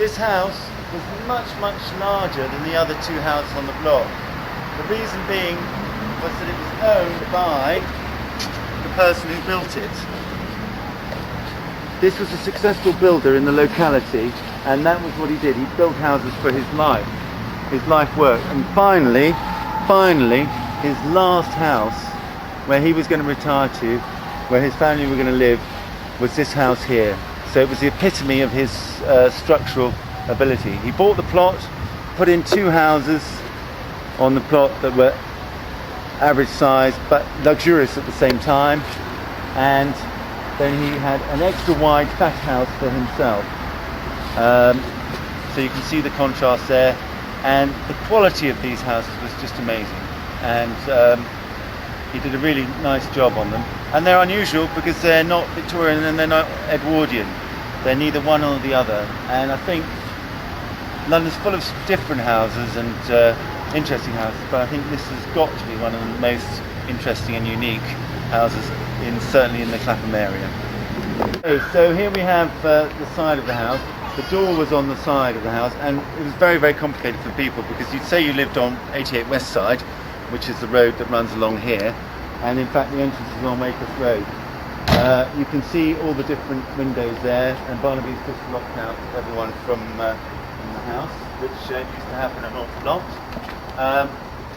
This house was much, much larger than the other two houses on the block. The reason being was that it was owned by the person who built it. This was a successful builder in the locality, and that was what he did. He built houses for his life work. And finally, his last house, where he was going to retire to, where his family were going to live, was this house here. So it was the epitome of his structural ability. He bought the plot, put in two houses on the plot that were average size but luxurious at the same time, and then he had an extra wide thatch house for himself. So you can see the contrast there, and the quality of these houses was just amazing, and he did a really nice job on them. And they're unusual because they're not Victorian and they're not Edwardian. They're neither one or the other. And I think London's full of different houses and interesting houses, but I think this has got to be one of the most interesting and unique houses, certainly in the Clapham area. Okay, so here we have the side of the house. The door was on the side of the house, and it was very, very complicated for people because you'd say you lived on 88 West Side, which is the road that runs along here, and in fact the entrance is on Wakers Road. You can see all the different windows there, and Barnaby's just locked out everyone from the house, which used to happen an awful lot.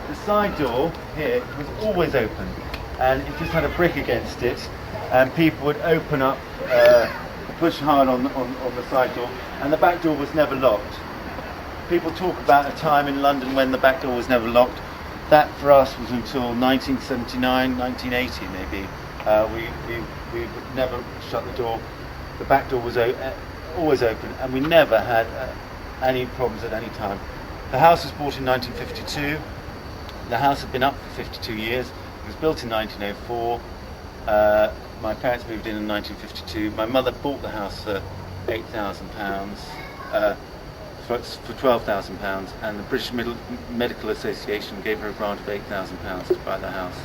The side door here was always open, and it just had a brick against it, and people would open up, push hard on the side door, and the back door was never locked. People talk about a time in London when the back door was never locked. That for us was until 1979, 1980 maybe. We would never shut the door. The back door was always open, and we never had any problems at any time. The house was bought in 1952. The house had been up for 52 years. It was built in 1904. My parents moved in 1952. My mother bought the house for £8,000, for £12,000, and the British Medical Association gave her a grant of £8,000 to buy the house.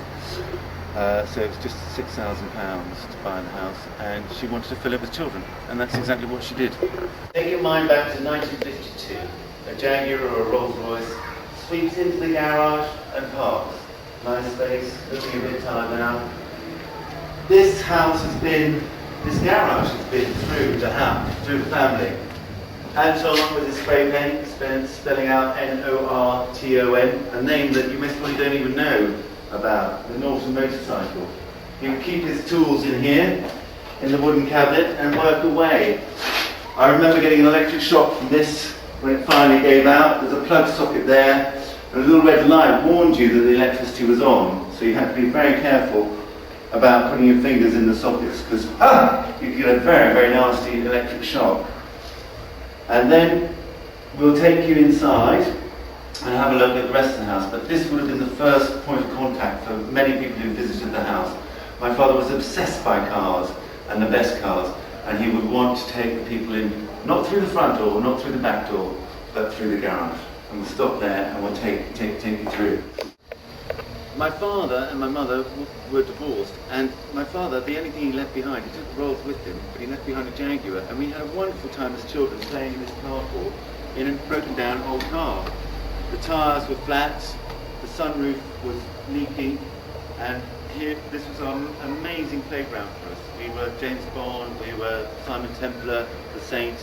So it was just £6,000 to buy the house, and she wanted to fill it with children, and that's exactly what she did. Take your mind back to 1952. A Jaguar or a Rolls Royce sweeps into the garage and parks. Nice space, looking a bit tired now. This garage has been through the family. Anton with his spray paint spelling out Norton, a name that you most probably don't even know about, the Norton motorcycle. He would keep his tools in here, in the wooden cabinet, and work away. I remember getting an electric shock from this when it finally gave out. There's a plug socket there, and a little red light warned you that the electricity was on, so you had to be very careful about putting your fingers in the sockets, because you could get a very, very nasty electric shock. And then we'll take you inside and have a look at the rest of the house, but this would have been the first point of contact for many people who visited the house. My father was obsessed by cars, and the best cars, and he would want to take the people in, not through the front door, not through the back door, but through the garage. And we'll stop there and we'll take you through. My father and my mother were divorced, and my father, the only thing he left behind, he took the Rolls with him, but he left behind a Jaguar, and we had a wonderful time as children playing in this carport in a broken down old car. The tyres were flat, the sunroof was leaking, and here, this was our amazing playground for us. We were James Bond, we were Simon Templar, the Saint,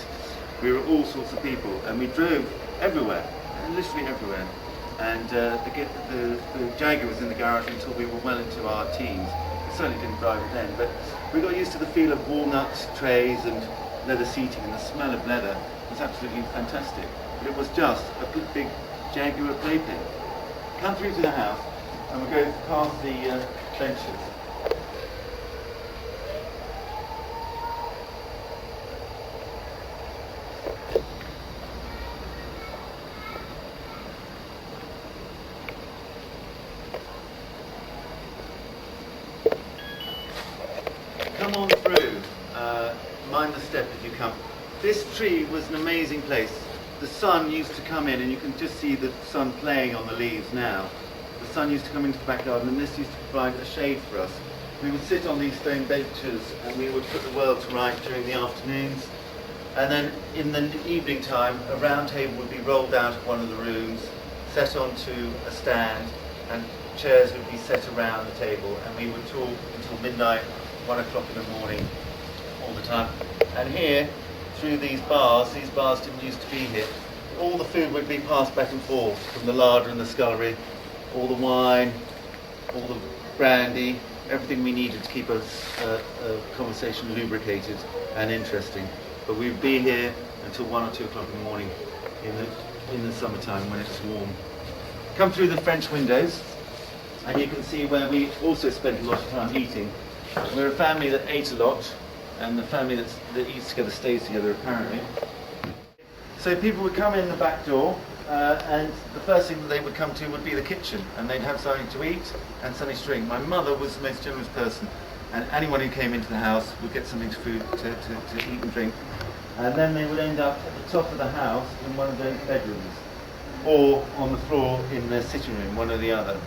we were all sorts of people, and we drove everywhere, literally everywhere. And the Jaguar was in the garage until we were well into our teens. We certainly didn't drive it then, but we got used to the feel of walnut trays and leather seating, and the smell of leather was absolutely fantastic. But it was just a big Jaguar playpen. Come through to the house, and we'll go past the benches. Come on through, mind the step as you come. This tree was an amazing place. The sun used to come in, and you can just see the sun playing on the leaves now. The sun used to come into the back garden, and this used to provide a shade for us. We would sit on these stone benches, and we would put the world to right during the afternoons. And then in the evening time, a round table would be rolled out of one of the rooms, set onto a stand, and chairs would be set around the table, and we would talk until midnight, 1 o'clock in the morning, all the time. And here, through these bars didn't used to be here, all the food would be passed back and forth from the larder and the scullery, all the wine, all the brandy, everything we needed to keep a conversation lubricated and interesting. But we'd be here until 1 or 2 o'clock in the morning in the summertime when it's warm. Come through the French windows, and you can see where we also spent a lot of time eating. We're a family that ate a lot, and the family that eats together stays together, apparently. So people would come in the back door, and the first thing that they would come to would be the kitchen, and they'd have something to eat and something to drink. My mother was the most generous person, and anyone who came into the house would get something to eat and drink. And then they would end up at the top of the house in one of their bedrooms, or on the floor in their sitting room, one or the other.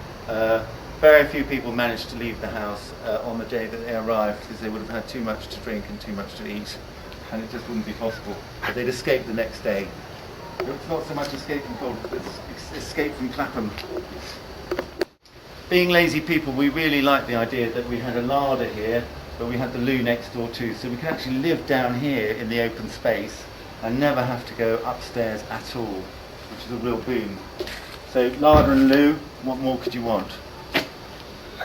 Very few people managed to leave the house on the day that they arrived, because they would have had too much to drink and too much to eat, and it just wouldn't be possible. But they'd escape the next day. It's not so much escape from cold, it's escape from Clapham. Being lazy people, we really liked the idea that we had a larder here, but we had the loo next door too, so we could actually live down here in the open space and never have to go upstairs at all, which is a real boon. So larder and loo, what more could you want?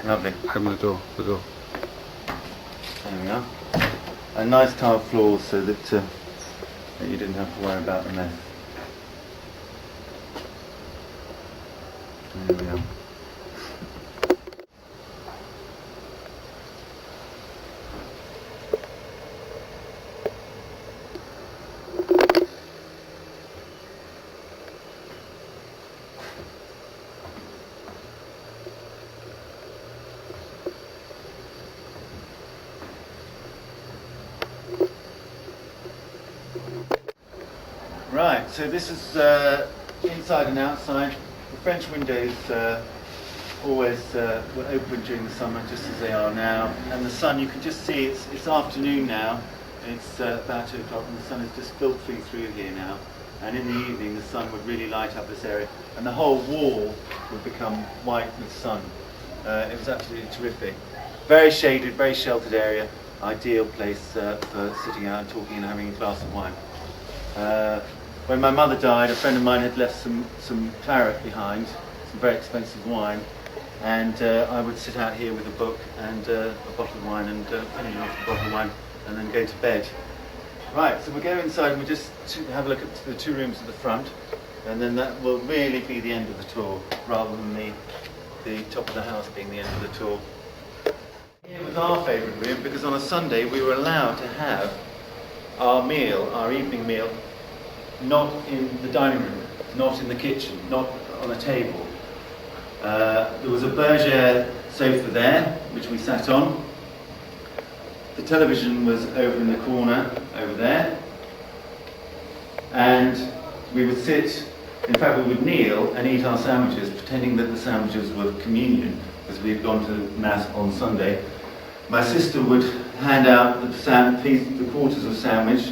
Lovely. Open the door. There we are. And nice tiled floors so that you didn't have to worry about the mess. There we are. Right, so this is inside and outside. The French windows always were open during the summer, just as they are now. And the sun, you can just see it's afternoon now. It's about 2 o'clock, and the sun is just filtering through here now. And in the evening, the sun would really light up this area, and the whole wall would become white with sun. It was absolutely terrific. Very shaded, very sheltered area. Ideal place for sitting out and talking and having a glass of wine. When my mother died, a friend of mine had left some claret behind, some very expensive wine, and I would sit out here with a book and a bottle of wine and finish off the bottle of wine and then go to bed. Right, so we'll go inside and we'll just have a look at the 2 rooms at the front, and then that will really be the end of the tour, rather than the top of the house being the end of the tour. Here was our favourite room, because on a Sunday we were allowed to have our evening meal, not in the dining room, not in the kitchen, not on a table. There was a bergère sofa there, which we sat on. The television was over in the corner, over there. And we would sit, in fact we would kneel and eat our sandwiches, pretending that the sandwiches were communion, because we had gone to Mass on Sunday. My sister would hand out the quarters of sandwich.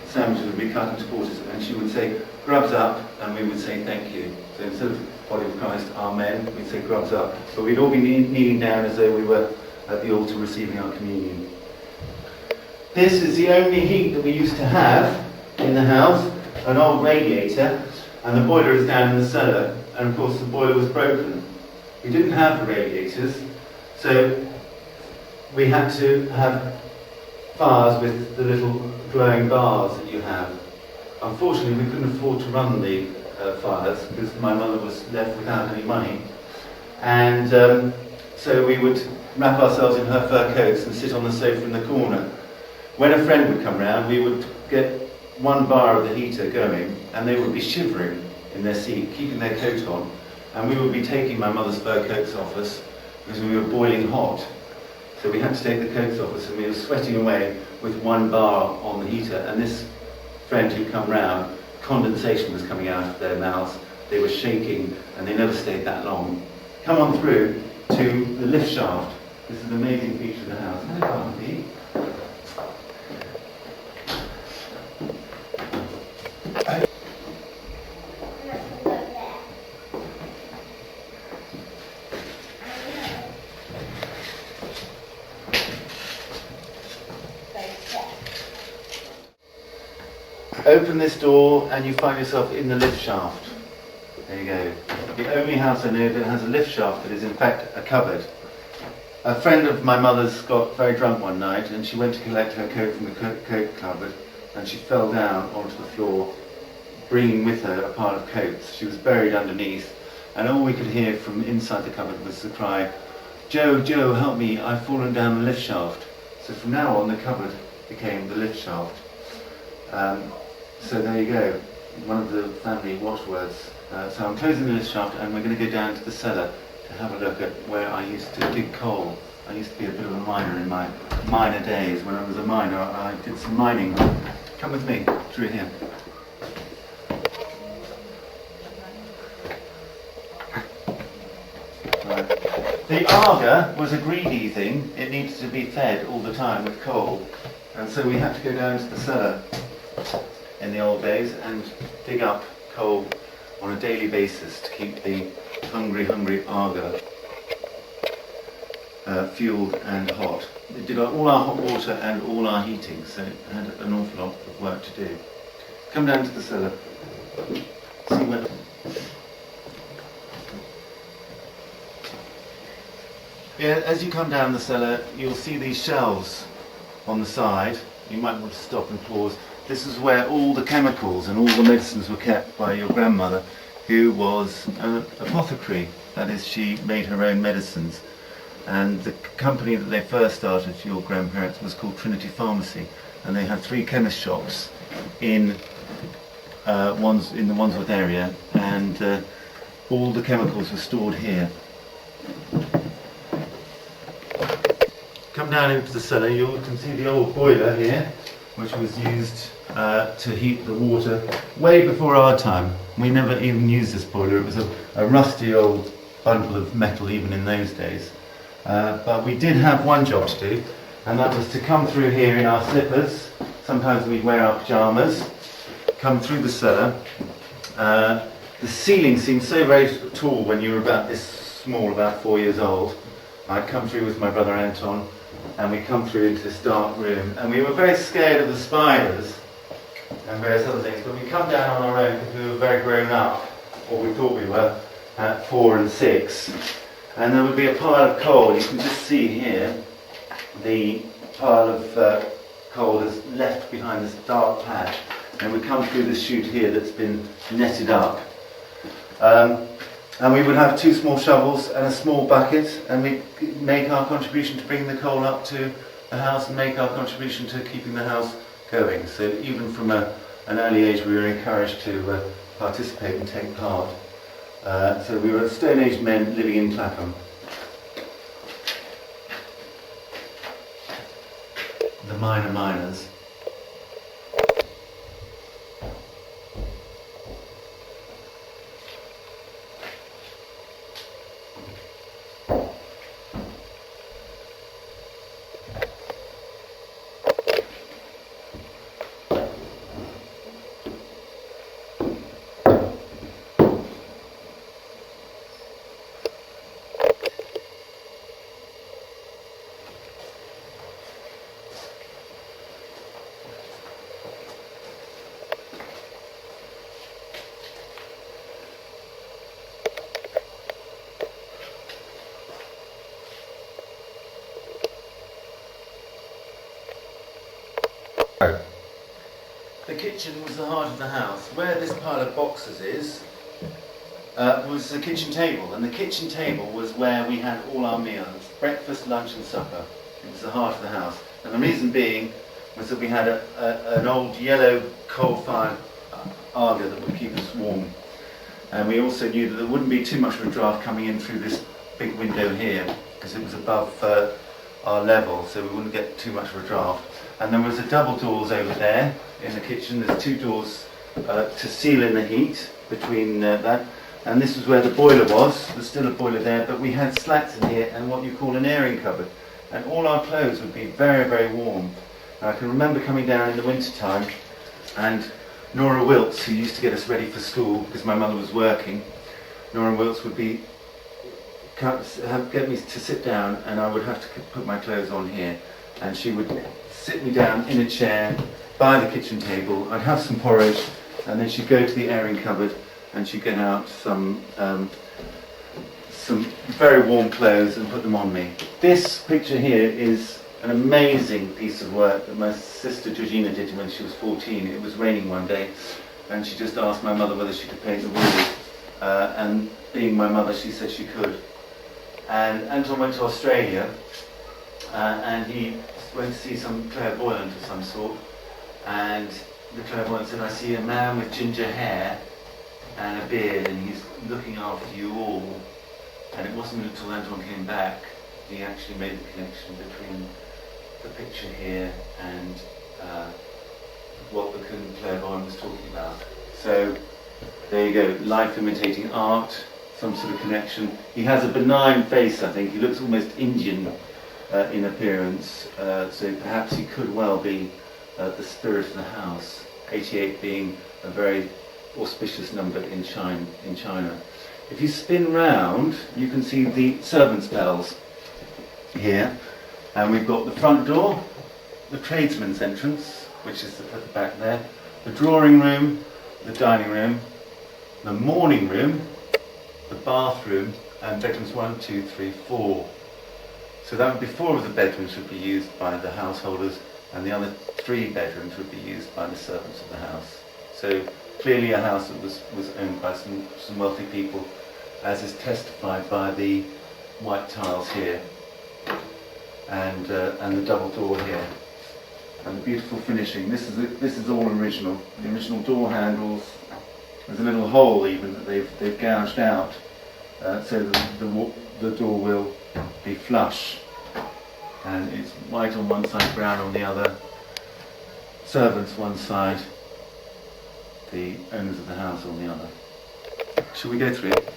Sandwiches would be cut into quarters, and she would say, "Grubs up," and we would say, "Thank you." So instead of "Body of Christ, Amen," we'd say "Grubs up." But we'd all be kneeling down as though we were at the altar receiving our communion. This is the only heat that we used to have in the house, an old radiator, and the boiler is down in the cellar, and of course the boiler was broken. We didn't have the radiators, so we had to have fires with the little glowing bars that you have. Unfortunately, we couldn't afford to run the fires because my mother was left without any money, and so we would wrap ourselves in her fur coats and sit on the sofa in the corner. When a friend would come round, we would get 1 bar of the heater going, and they would be shivering in their seat, keeping their coat on, and we would be taking my mother's fur coats off us because we were boiling hot. So we had to take the coats off us, and we were sweating away with 1 bar on the heater. And this friend who'd come round, condensation was coming out of their mouths. They were shaking, and they never stayed that long. Come on through to the lift shaft. This is an amazing feature of the house. Hello, Auntie. Open this door and you find yourself in the lift shaft. There you go. The only house I know that has a lift shaft that is in fact a cupboard. A friend of my mother's got very drunk one night and she went to collect her coat from the coat cupboard and she fell down onto the floor, bringing with her a pile of coats. She was buried underneath and all we could hear from inside the cupboard was the cry, "Joe, Joe, help me, I've fallen down the lift shaft." So from now on the cupboard became the lift shaft. So there you go, one of the family watchwords. So I'm closing the lift shaft and we're going to go down to the cellar to have a look at where I used to dig coal. I used to be a bit of a miner in my miner days. When I was a miner, I did some mining. Come with me, through here. Right. The Arga was a greedy thing. It needed to be fed all the time with coal. And so we had to go down to the cellar in the old days and dig up coal on a daily basis to keep the hungry Arga fueled and hot. It did all our hot water and all our heating, so it had an awful lot of work to do. Come down to the cellar. See where. Yeah, as you come down the cellar, you'll see these shelves on the side. You might want to stop and pause. This is where all the chemicals and all the medicines were kept by your grandmother, who was an apothecary. That is, she made her own medicines. And the company that they first started, your grandparents, was called Trinity Pharmacy. And they had 3 chemist shops in the Wandsworth area. And all the chemicals were stored here. Come down into the cellar, you can see the old boiler here, which was used to heat the water way before our time. We never even used this boiler. It was a rusty old bundle of metal even in those days. But we did have one job to do, and that was to come through here in our slippers. Sometimes we'd wear our pyjamas, come through the cellar. The ceiling seemed so very tall when you were about this small, about 4 years old. I'd come through with my brother Anton, and we come through into this dark room, and we were very scared of the spiders and various other things, but we come down on our own because we were very grown up, or we thought we were, at 4 and 6, and there would be a pile of coal. You can just see here the pile of coal that's left behind this dark patch, and we come through this chute here that's been netted up. And we would have 2 small shovels and a small bucket, and we'd make our contribution to bring the coal up to the house and make our contribution to keeping the house going. So even from an early age we were encouraged to participate and take part. So we were Stone Age men living in Clapham. The miners. The kitchen was the heart of the house. Where this pile of boxes is, was the kitchen table, and the kitchen table was where we had all our meals, breakfast, lunch and supper. It was the heart of the house. And the reason being was that we had an old yellow coal-fired Arga that would keep us warm. And we also knew that there wouldn't be too much of a draft coming in through this big window here, because it was above our level, so we wouldn't get too much of a draft. And there was a double doors over there in the kitchen. There's 2 doors to seal in the heat between that. And this was where the boiler was. There's still a boiler there, but we had slats in here and what you call an airing cupboard. And all our clothes would be very, very warm. And I can remember coming down in the winter time, and Nora Wilts, who used to get us ready for school because my mother was working, Nora Wilts would get me to sit down, and I would have to put my clothes on here, and she would sit me down in a chair by the kitchen table. I'd have some porridge, and then she'd go to the airing cupboard and she'd get out some very warm clothes and put them on me. This picture here is an amazing piece of work that my sister Georgina did when she was 14. It was raining one day, and she just asked my mother whether she could paint the walls. And being my mother, she said she could. And Anton went to Australia, and he went to see some clairvoyant of some sort. And the clairvoyant said, "I see a man with ginger hair and a beard, and he's looking after you all." And it wasn't until Anton came back he actually made the connection between the picture here and what the clairvoyant was talking about. So there you go, life imitating art, some sort of connection. He has a benign face, I think. He looks almost Indian in appearance, so perhaps he could well be the spirit of the house, 88 being a very auspicious number in China. If you spin round, you can see the servants' bells here, and we've got the front door, the tradesman's entrance, which is at the back there, the drawing room, the dining room, the morning room, the bathroom, and bedrooms 1, 2, 3, 4. So that would be 4 of the bedrooms would be used by the householders, and the other 3 bedrooms would be used by the servants of the house. So clearly a house that was owned by some wealthy people, as is testified by the white tiles here, and the double door here, and the beautiful finishing. This is all original. The original door handles. There's a little hole even that they've gouged out, so that the door will be flush, and it's white on one side, brown on the other. Servants one side, the owners of the house on the other. Shall we go through it?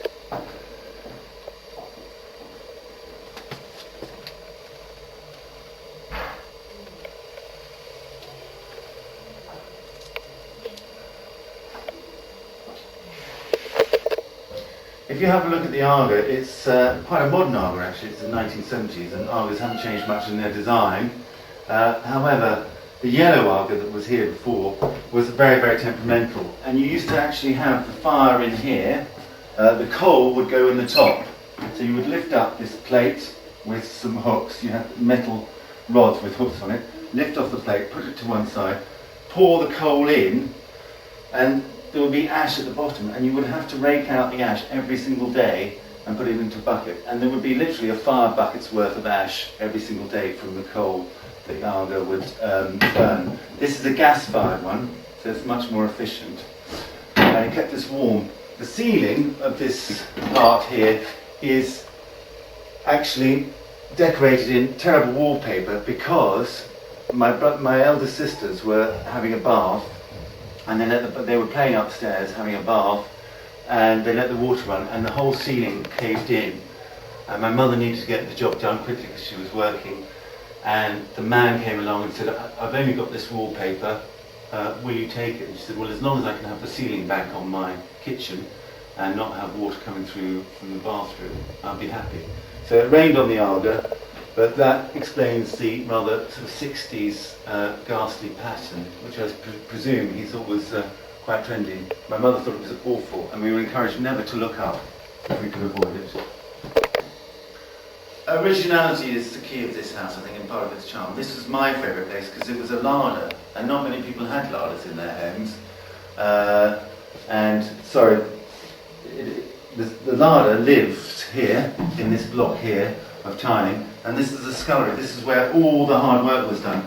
If you have a look at the Aga, it's quite a modern Aga actually. It's the 1970s, and Agas haven't changed much in their design. However, the yellow Aga that was here before was very, very temperamental, and you used to actually have the fire in here. The coal would go in the top, so you would lift up this plate with some hooks. You had metal rods with hooks on it. Lift off the plate, put it to one side, pour the coal in, and there would be ash at the bottom, and you would have to rake out the ash every single day and put it into a bucket, and there would be literally a 5 buckets worth of ash every single day from the coal that the Aga would burn. This is a gas-fired one, so it's much more efficient, and it kept us warm. The ceiling of this part here is actually decorated in terrible wallpaper because my elder sisters were having a bath, and they were playing upstairs having a bath, and they let the water run, and the whole ceiling caved in, and my mother needed to get the job done quickly because she was working, and the man came along and said, "I've only got this wallpaper, will you take it?" And she said, "Well, as long as I can have the ceiling back on my kitchen and not have water coming through from the bathroom, I'll be happy." So it rained on the Aga, but that explains the rather sort of 60s ghastly pattern, which I presume he thought was quite trendy. My mother thought it was awful, and we were encouraged never to look up if we could avoid it. Originality is the key of this house, I think, and part of its charm. This was my favourite place because it was a larder, and not many people had larders in their homes. The larder lived here, in this block here of tiling, and this is the scullery. This is where all the hard work was done.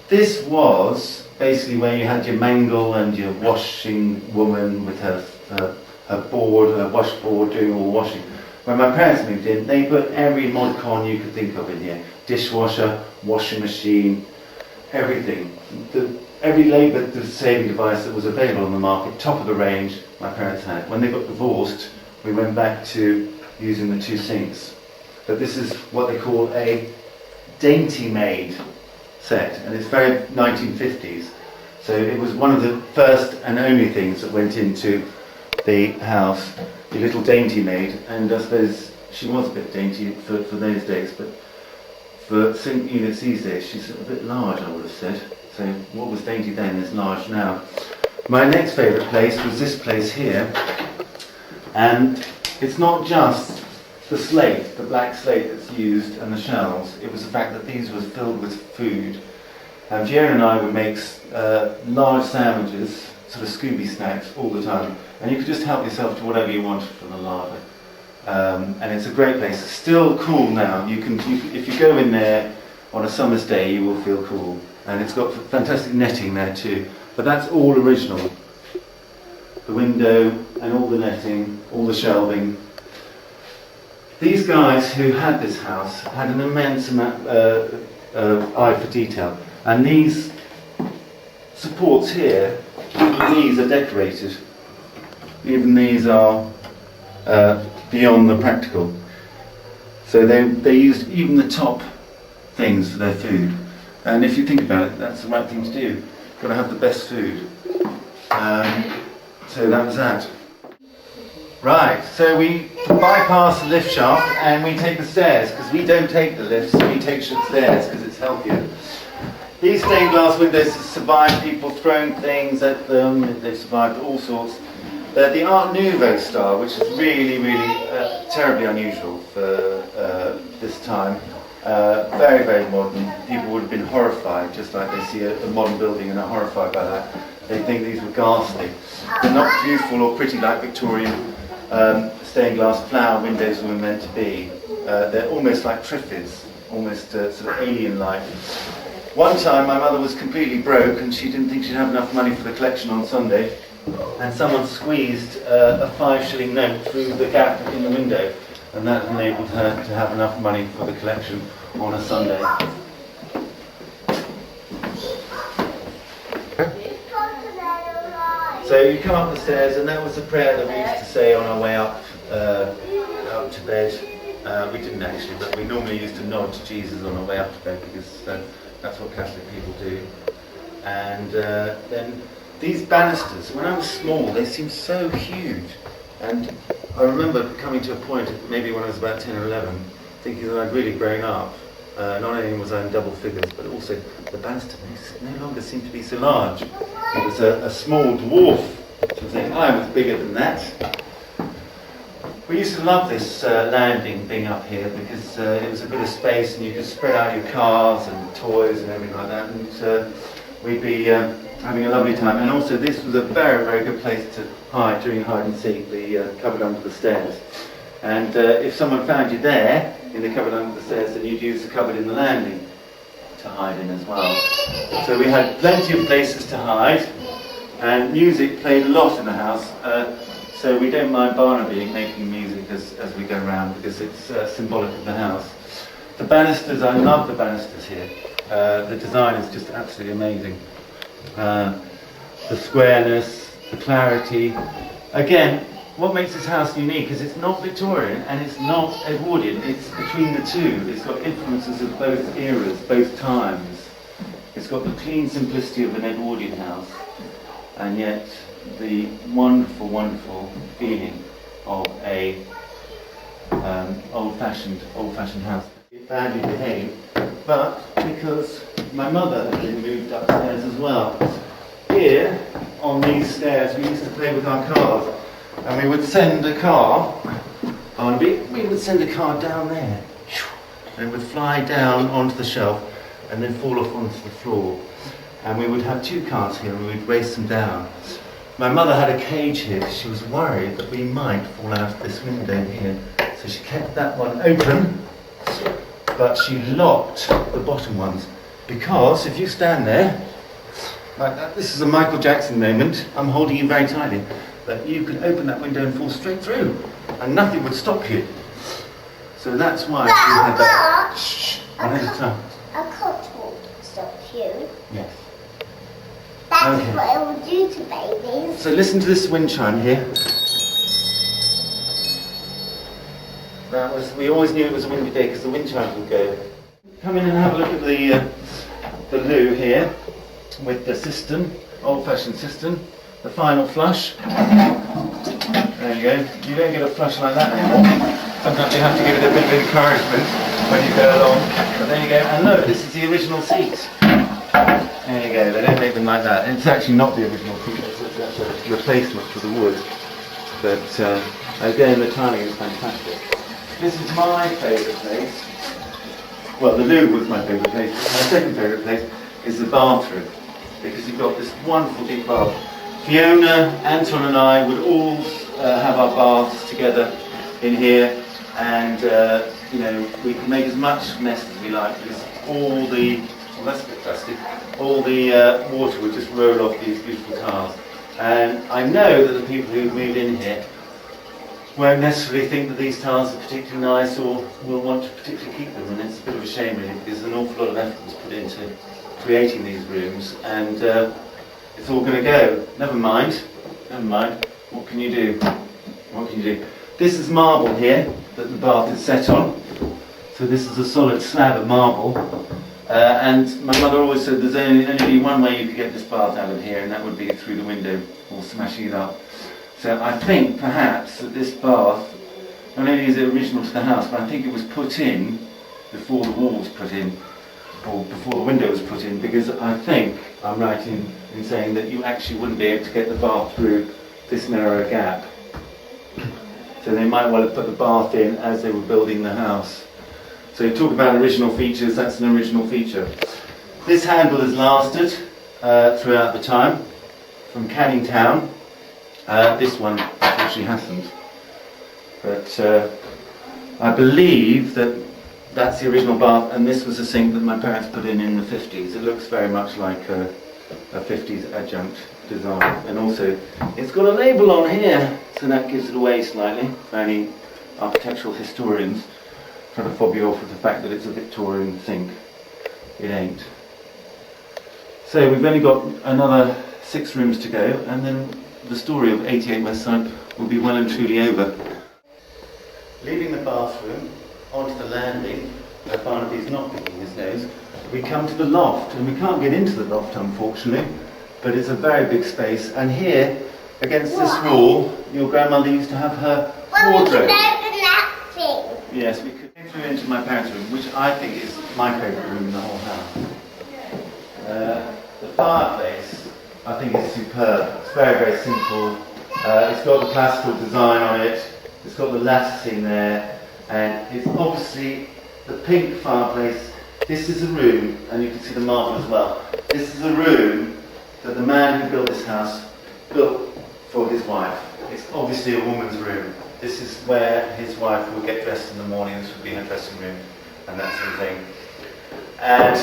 This was basically where you had your mangle and your washing woman with her washboard doing all the washing. When my parents moved in, they put every mod con you could think of in here. Dishwasher, washing machine, everything. Every labour saving device that was available on the market, top of the range, my parents had. When they got divorced, we went back to using the 2 sinks. But this is what they call a dainty made set, and it's very 1950s. So it was one of the first and only things that went into the house, the little dainty maid, and I suppose she was a bit dainty for those days, but for sink units these days. She's a bit large, I would have said. So what was dainty then is large now. My next favourite place was this place here, and it's not just the slate, the black slate that's used, and the shelves. It was the fact that these were filled with food. Fiona and I would make large sandwiches, sort of Scooby snacks all the time, and you could just help yourself to whatever you wanted from the larder. And it's a great place. It's still cool now. If you go in there on a summer's day, you will feel cool. And it's got fantastic netting there too. But that's all original. The window and all the netting, all the shelving. These guys who had this house had an immense amount eye for detail. And these supports here, even these are decorated. Even these are beyond the practical. So they used even the top things for their food. And if you think about it, that's the right thing to do. You've got to have the best food. So that was that. Right, so we bypass the lift shaft and we take the stairs, because we don't take the lifts, we take the stairs because it's healthier. These stained glass windows have survived people throwing things at them, they've survived all sorts. They're the Art Nouveau style, which is really, really terribly unusual for this time. Very, very modern. People would have been horrified, just like they see a modern building and are horrified by that. They think these were ghastly. They're not beautiful or pretty like Victorian stained glass flower windows were meant to be. They're almost like triffids, almost sort of alien-like. One time my mother was completely broke and she didn't think she'd have enough money for the collection on Sunday, and someone squeezed a 5-shilling note through the gap in the window, and that enabled her to have enough money for the collection on a Sunday. So you come up the stairs, and that was the prayer that we used to say on our way up to bed. We didn't actually, but we normally used to nod to Jesus on our way up to bed, because that's what Catholic people do. And then these banisters, when I was small, they seemed so huge. And I remember coming to a point, maybe when I was about 10 or 11, thinking that I'd really grown up. Not only was I in double figures, but also the banister no longer seemed to be so large. It was a small dwarf. So I think I was bigger than that. We used to love this landing being up here, because it was a bit of space and you could spread out your cars and toys and everything like that, and we'd be having a lovely time. And also this was a very, very good place to hide during hide and seek, the cupboard under the stairs. And if someone found you there in the cupboard under the stairs, then you'd use the cupboard in the landing to hide in as well. So we had plenty of places to hide, and music played a lot in the house. So we don't mind Barnaby making music as we go around, because it's symbolic of the house. The banisters, I love the banisters here. The design is just absolutely amazing. The squareness, the clarity. Again, what makes this house unique is it's not Victorian and it's not Edwardian. It's between the two. It's got influences of both eras, both times. It's got the clean simplicity of an Edwardian house, and yet the wonderful, wonderful feeling of a old-fashioned house. It badly behaved, but because my mother had been moved upstairs as well. Here, on these stairs, we used to play with our cars, and we would send a car, we would send a car down there, and it would fly down onto the shelf, and then fall off onto the floor. And we would have two cars here, and we'd race them down. My mother had a cage here because she was worried that we might fall out of this window here. So she kept that one open, but she locked the bottom ones. Because if you stand there, like that, this is a Michael Jackson moment, I'm holding you very tightly, but you could open that window and fall straight through, and nothing would stop you. So that's why she had that. Shh, one at a time. A cot will stop you. Yes. That's Okay. what it will do to babies. So listen to this wind chime here. We always knew it was a windy day because the wind chimes would go. Come in and have a look at the loo here with the cistern, old-fashioned cistern, the final flush. There you go. You don't get a flush like that anymore. Sometimes you have to give it a bit of encouragement when you go along. But there you go. And look, this is the original seat. There you go. They don't make them like that. It's actually not the original seat. That's a replacement for the wood. But again, the tiling is fantastic. This is my favourite place. Well, the loo was my favourite place. My second favourite place is the bathroom, because you've got this wonderful big bath. Fiona, Anton and I would all have our baths together in here, and you know, we can make as much mess as we like, because all the, well, that's a bit dusty, all the water would just roll off these beautiful tiles. And I know that the people who moved in here won't necessarily think that these tiles are particularly nice or will want to particularly keep them, and it's a bit of a shame really, because an awful lot of effort was put into creating these rooms, and it's all going to go. Never mind, what can you do? What can you do? This is marble here that the bath is set on, so this is a solid slab of marble, and my mother always said there's only one way you could get this bath out of here, and that would be through the window or smashing it up. So I think perhaps that this bath, not only is it original to the house, but I think it was put in before the wall was put in, or before the window was put in, because I think I'm right in saying that you actually wouldn't be able to get the bath through this narrow gap. So they might well have put the bath in as they were building the house. So you talk about original features, that's an original feature. This handle has lasted throughout the time, from Canning Town. This one unfortunately hasn't. But I believe that that's the original bath, and this was a sink that my parents put in the 50s. It looks very much like a 50s adjunct design. And also, it's got a label on here, so that gives it away slightly for any architectural historians trying to fob you off with the fact that it's a Victorian sink. It ain't. So we've only got another 6 rooms to go, and then the story of 88 West Side will be well and truly over. Leaving the bathroom onto the landing, where Barnaby's not picking his nose, we come to the loft, and we can't get into the loft unfortunately, but it's a very big space, and here, against this wall, your grandmother used to have her wardrobe. Yes, we could go through into my parents' room, which I think is my favourite room in the whole house. The fireplace, I think, is superb. It's very, very simple. It's got the classical design on it. It's got the latticing there, and it's obviously the pink fireplace. This is a room, and you can see the marble as well. This is a room that the man who built this house built for his wife. It's obviously a woman's room. This is where his wife would get dressed in the morning. This would be her dressing room, and that sort of thing. And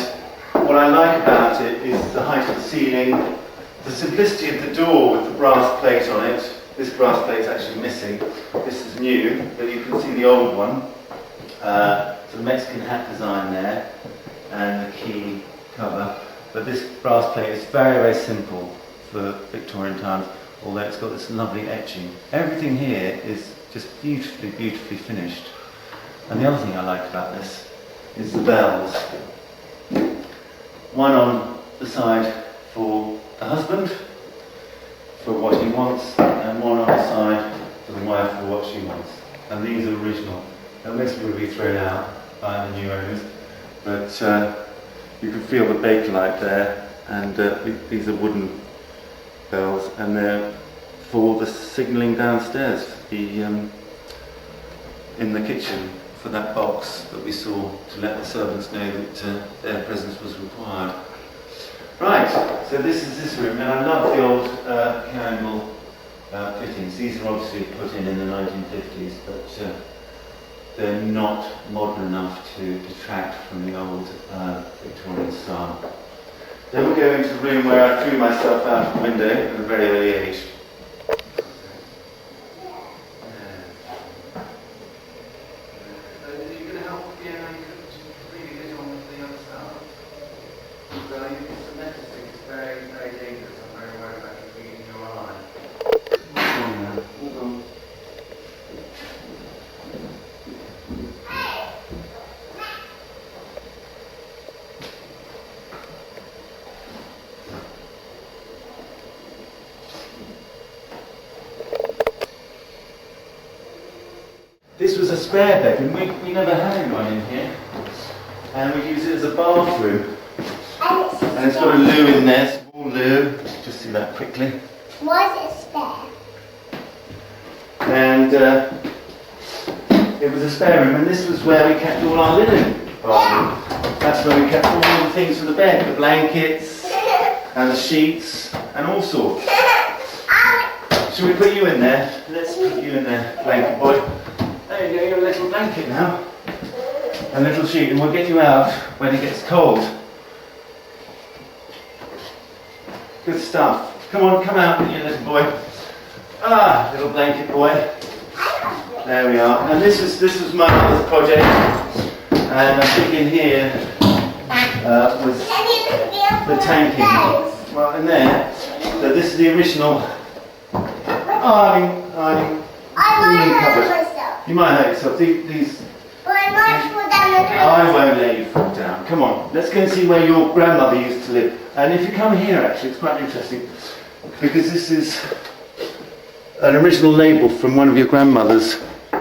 what I like about it is the height of the ceiling, the simplicity of the door with the brass plate on it. This brass plate is actually missing. This is new, but you can see the old one. The Mexican hat design there, and the key cover. But this brass plate is very, very simple for Victorian times, although it's got this lovely etching. Everything here is just beautifully, beautifully finished. And the other thing I like about this is the bells. One on the side for the husband, for what he wants, and one on the side for the wife for what she wants. And these are original. They'll most probably be thrown out by the new owners, but you can feel the bakelite there, and these are wooden bells, and they're for the signalling downstairs, in the kitchen, for that box that we saw to let the servants know that their presence was required. Right, so this is this room, and I love the old candle fittings. These are obviously put in the 1950s, but they're not modern enough to detract from the old Victorian style. Then we go into the room where I threw myself out the window at a very early age. this was a spare bedroom. We never had anyone in here. And we use it as a bathroom. And it's got a loo in there, small loo. Just do that quickly. Why is it spare? And it was a spare room, and this was where we kept all our linen. That's where we kept all the things for the bed, the blankets and the sheets and all sorts. Should we put you in there? Let's put you in there, blanket boy. There you go, you're a little blanket now. A little sheet, and we'll get you out when it gets cold. Good stuff. Come on, come out, you little boy. Ah, little blanket boy. There we are. And this was my mother's project. And I think in here was the tanking. Well, in there. So this is the original ironing cupboard. myself. You might hurt yourself. These. But I might fall down the I won't let you fall down. Come on, let's go and see where your grandmother used to live. And if you come here, actually, it's quite interesting because this is an original label from one of your grandmother's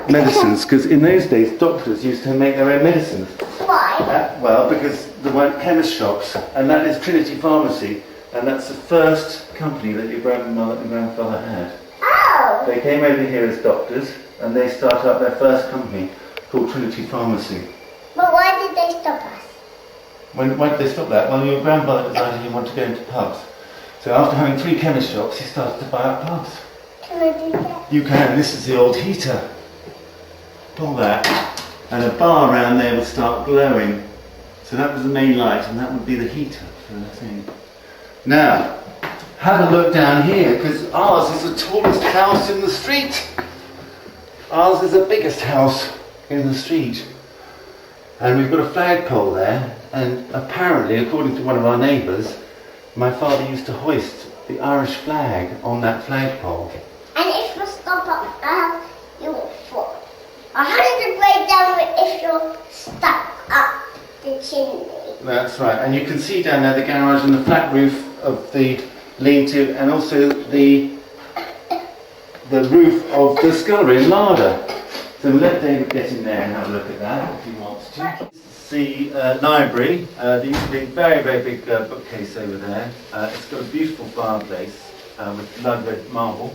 medicines. Because in those days, doctors used to make their own medicines. Why? Well, because there weren't chemist shops, and that is Trinity Pharmacy, and that's the first company that your grandmother and grandfather had. Oh! They came over here as doctors, and they started up their first company called Trinity Pharmacy. But why did they stop us? Why did they stop that? Well, your grandfather decided he wanted to go into pubs. So after having 3 chemist shops, he started to buy up pubs. Can I do that? You can. This is the old heater. Pull that, and a bar around there would start glowing. So that was the main light, and that would be the heater for the thing. Now, have a look down here, because ours is the tallest house in the street. Ours is the biggest house in the street. And we've got a flagpole there, and apparently, according to one of our neighbours, my father used to hoist the Irish flag on that flagpole. And if you stop up, you will fall 100 way down if you're stuck up the chimney. That's right, and you can see down there the garage and the flat roof of the lean-to, and also the roof of the scullery and larder. So we'll let David get in there and have a look at that if he wants to. The library, there used to be a very, very big bookcase over there. It's got a beautiful fireplace with blood red marble,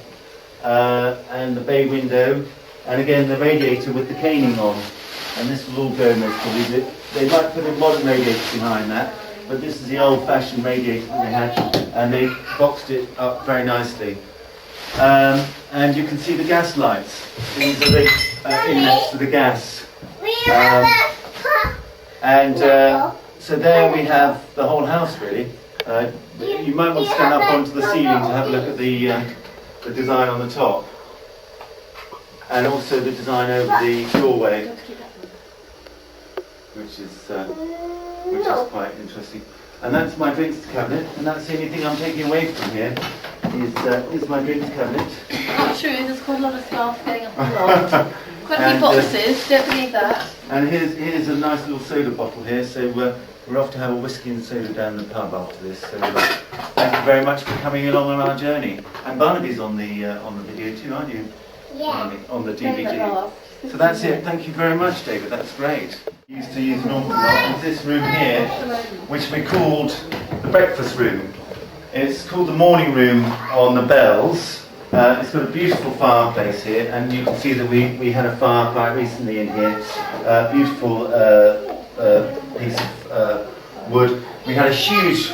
and the bay window, and again the radiator with the caning on. And this will all go most probably. They might put a modern radiator behind that, but this is the old-fashioned radiator that they had, and they boxed it up very nicely. And you can see the gas lights. These are the inlets for the gas. So there we have the whole house really. You might want to stand up onto the ceiling to have a look at the design on the top, and also the design over the doorway, which is quite interesting. And that's my drinks cabinet, and that's the only thing I'm taking away from here is my drinks cabinet. Not true, there's quite a lot of stuff going up the loft. Quite a few boxes, don't believe that. And here's a nice little soda bottle here, so we're off to have a whiskey and soda down the pub after this. So thank you very much for coming along on our journey. And Barnaby's on the video too, aren't you? Yeah. Barnaby, on the DVD. So that's it. Thank you very much, David. That's great. We used to use an awful lot of this room here, which we called the breakfast room. It's called the morning room on the Bells. It's got a beautiful fireplace here, and you can see that we had a fire quite recently in here. Beautiful piece of wood. We had a huge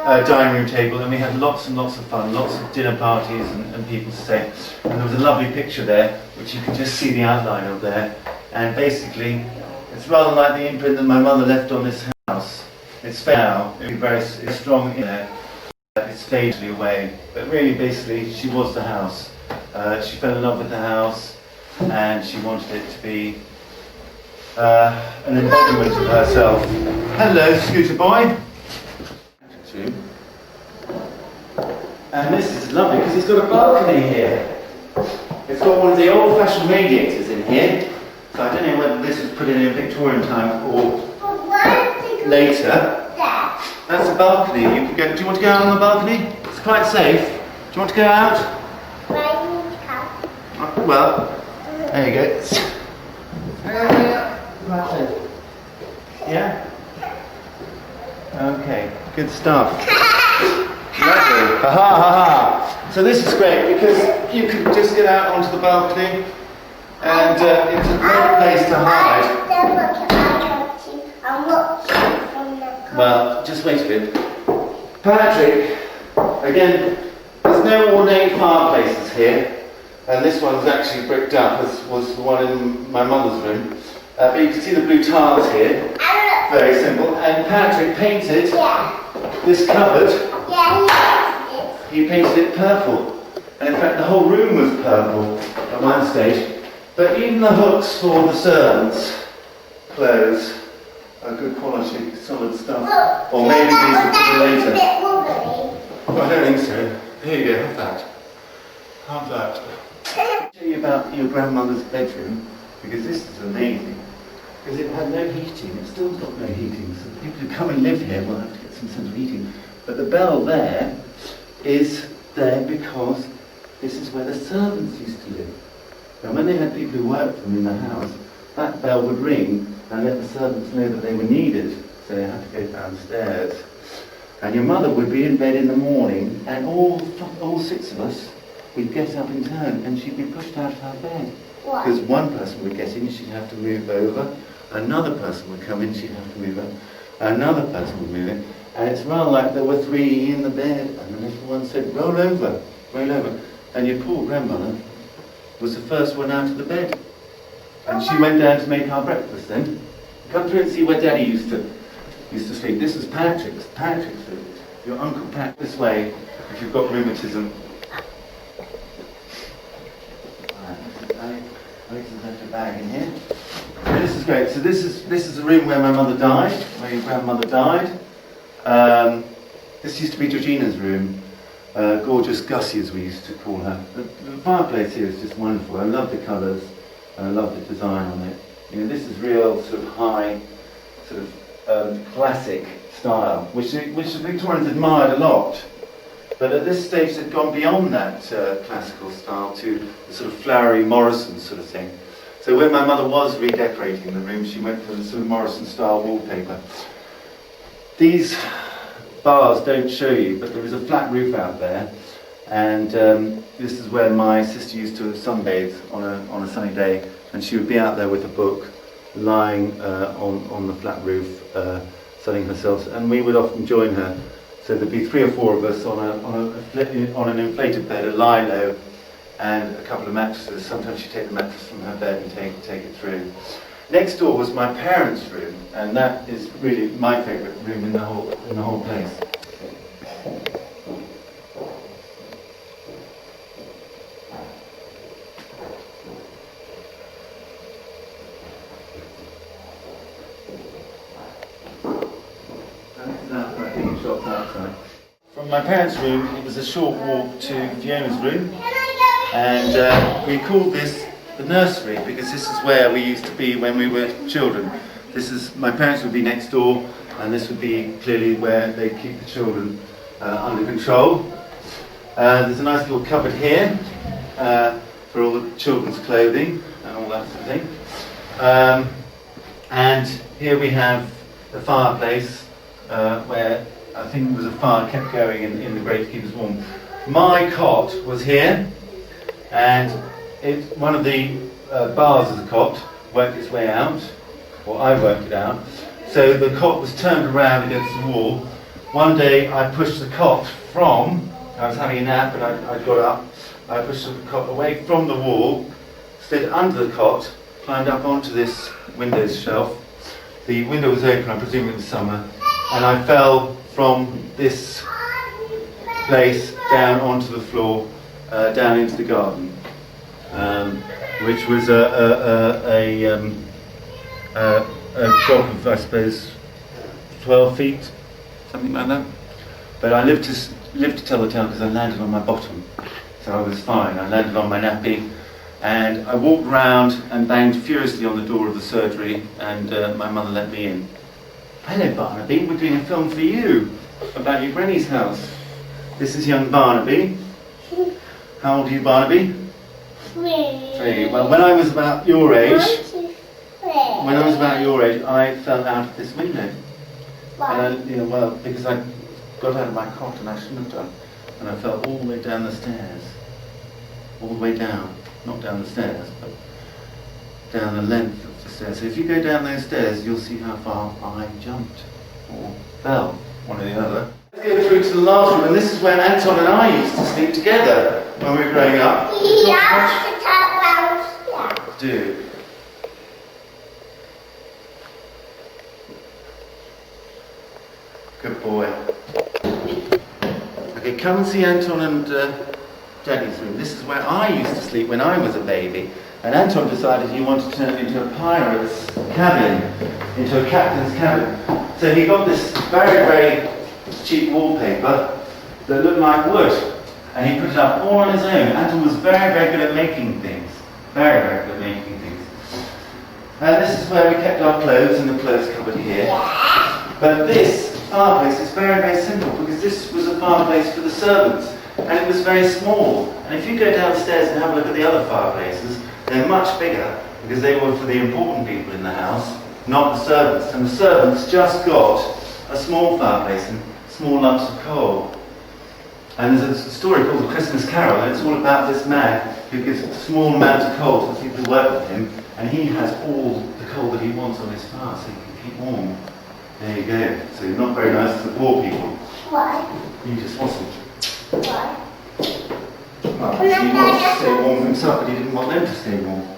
dining room table, and we had lots and lots of fun, lots of dinner parties and people to stay. And there was a lovely picture there, which you can just see the outline of there. And basically, it's rather like the imprint that my mother left on this house. It's faded now, it's very strong in there. It's faded away, but really basically she was the house. She fell in love with the house, and she wanted it to be an embodiment of herself. Hello, scooter boy. And this is lovely because it's got a balcony here. It's got one of the old-fashioned radiators in here. So I don't know whether this was put in Victorian time or later. That's a balcony. You can go. Do you want to go out on the balcony? It's quite safe. Do you want to go out? Well, there you go. That's it. Yeah? Okay, good stuff. Lovely. Ha ha ha ha. So this is great because you can just get out onto the balcony and it's a great place to hide. Well, just wait a bit. Patrick, again, there's no ornate fireplaces here, and this one's actually bricked up, as was the one in my mother's room. But you can see the blue tiles here. Very simple. And Patrick painted this cupboard. He painted it purple. And in fact, the whole room was purple at one stage. But even the hooks for the servants' clothes are good quality, solid stuff. Or maybe these will put later. Oh, I don't think so. Here you go, have that. Have that. I'll tell you about your grandmother's bedroom, because this is amazing. Because it had no heating, it still's got no heating, so the people who come and live here will have to get some central heating. But the bell there is there because this is where the servants used to live. And when they had people who worked for them in the house, that bell would ring and let the servants know that they were needed, so they had to go downstairs. And your mother would be in bed in the morning, and all 6 of us, we'd get up in turn, and she'd be pushed out of her bed. Because one person would get in, she'd have to move over, another person would come in, she'd have to move over, another person would move in, and it's rather like there were 3 in the bed, and the little one said, roll over, roll over. And your poor grandmother was the first one out of the bed. And she went down to make our breakfast then. Come through and see where Daddy used to sleep. This is Patrick's room. Your Uncle Pat this way, if you've got rheumatism. Alex's left a bag in here. This is great. So this is the room where my mother died, where your grandmother died. This used to be Georgina's room. Gorgeous Gussie, as we used to call her. The fireplace here is just wonderful. I love the colours. I love the design on it. You know, this is real sort of high, sort of classic style, which the Victorians admired a lot. But at this stage, they'd gone beyond that classical style to the sort of flowery Morrison sort of thing. So when my mother was redecorating the room, she went for the sort of Morrison style wallpaper. These bars don't show you, but there is a flat roof out there, and this is where my sister used to sunbathe on a sunny day, and she would be out there with a book, lying on the flat roof, sunning herself, and we would often join her. So there'd be 3 or 4 of us on an inflated bed, a lie low, and a couple of mattresses. Sometimes she'd take the mattress from her bed and take it through. Next door was my parents' room, and that is really my favourite room in the whole place. From my parents' room, it was a short walk to Fiona's room, and we called this the nursery because this is where we used to be when we were children. My parents would be next door, and this would be clearly where they keep the children under control. There's a nice little cupboard here for all the children's clothing and all that sort of thing. And here we have the fireplace where I think there was a fire kept going in the grate to keep us warm. My cot was here, and one of the bars of the cot worked its way out, or I worked it out. So the cot was turned around against the wall. One day I pushed the cot I was having a nap and I got up, I pushed the cot away from the wall, slid under the cot, climbed up onto this window shelf. The window was open, I presume it was summer, and I fell from this place down onto the floor, down into the garden, which was a drop of, I suppose, 12 feet, something like that. But I lived to tell the tale because I landed on my bottom, so I was fine. I landed on my nappy, and I walked round and banged furiously on the door of the surgery, and my mother let me in. Hello, Barnaby, we're doing a film for you about your granny's house. This is young Barnaby. How old are you, Barnaby? 3. Well, when I was about your age, when I was about your age, I fell out of this window. Why? And well, because I got out of my cot and I shouldn't have done. And I fell all the way down the stairs. All the way down. Not down the stairs, but down the length of the stairs. So if you go down those stairs, you'll see how far I jumped. Or fell, one or the other. Let's go through to the last room, and this is where Anton and I used to sleep together when we were growing up. He likes to turn round. Yeah. Do. Good boy. Okay, come and see Anton and Daddy's room. This is where I used to sleep when I was a baby. And Anton decided he wanted to turn it into a pirate's cabin, into a captain's cabin. So he got this very, very cheap wallpaper that looked like wood. And he put it up all on his own. Anton was very, very good at making things. Very, very good at making things. And this is where we kept our clothes in the clothes cupboard here. But this fireplace is very, very simple because this was a fireplace for the servants. And it was very small. And if you go downstairs and have a look at the other fireplaces, they're much bigger because they were for the important people in the house, not the servants. And the servants just got a small fireplace and small lumps of coal. And there's a story called The Christmas Carol, and it's all about this man who gives a small amount of coal to the people who work with him, and he has all the coal that he wants on his fire so he can keep warm. There you go. So he's not very nice to the poor people. Why? He just wasn't. Why? Well, he wanted to stay warm himself, but he didn't want them to stay warm.